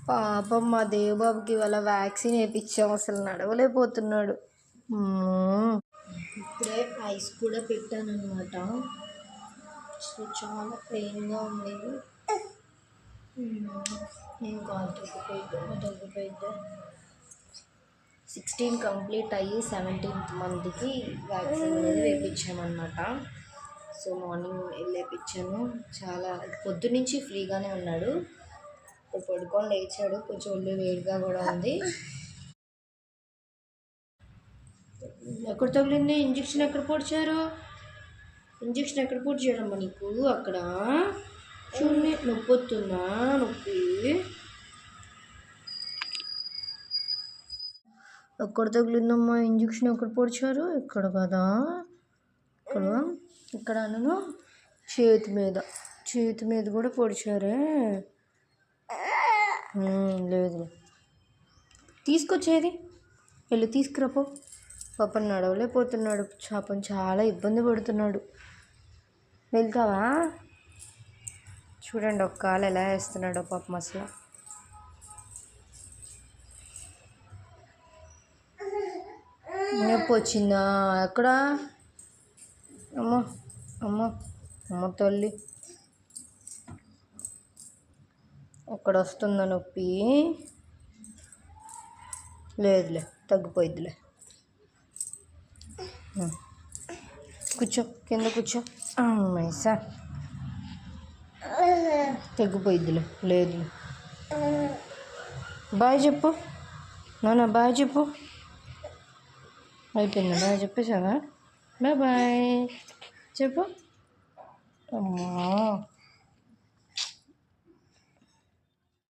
పాపం మా దేవబాబుకి ఇవాళ వ్యాక్సిన్ వేయించాం, అసలు నడవలేకపోతున్నాడు. ఇప్పుడే ఐస్ కూడా పెట్టాను అనమాట. సో చాలా పెయిన్గా ఉంది. ఇంకా తగ్గిపోయిద్దా 16 కంప్లీట్ అయ్యి 17th మంత్కి వ్యాక్సిన్ అనేది వేయించామన్నమాట. So morning వెళ్ళేపించాను. చాలా పొద్దున్నుంచి ఫ్రీగానే ఉన్నాడు. ఇప్పుడు పడుకొని లేచాడు. కొంచెం ఒళ్ళు వేడిగా కూడా ఉంది. ఎక్కడ తగిలింది ఇంజక్షన్? ఎక్కడ పొడిచారు? ఇంజక్షన్ ఎక్కడ పొడిచాడమ్మా నీకు? అక్కడ చూడండి, నొప్పి వస్తుందా? నొప్పి ఎక్కడ తగిలిందమ్మా? ఇంజక్షన్ ఎక్కడ పొడిచారు? ఇక్కడ కదా, ఇక్కడ నేను చేతి మీద కూడా పొడిచారే. లేదు, తీసుకొచ్చేది వెళ్ళి తీసుకురాపో. పాపం నడవలేకపోతున్నాడు. పాపం చాలా ఇబ్బంది పడుతున్నాడు. వెళ్తావా? చూడండి ఒక కాలు ఎలా వేస్తున్నాడో పాపం. అసలు నొప్పి వచ్చిందా? ఎక్కడ? అమ్మ అమ్మ అమ్మ తల్లి, అక్కడ వస్తుందా నొప్పి? లేదులే, తగ్గిపోయిద్దిలే. కూర్చో, కింద కూర్చో. అమ్మాయి సార్, తగ్గిపోయిద్దిలే. లేదు, బాయ్ చెప్పు నాన్న, బాయ్ చెప్పు. అయిపోయింది, బాయ్ చెప్పేసావా? బాయ్ బాయ్ చెప్పు. అమ్మా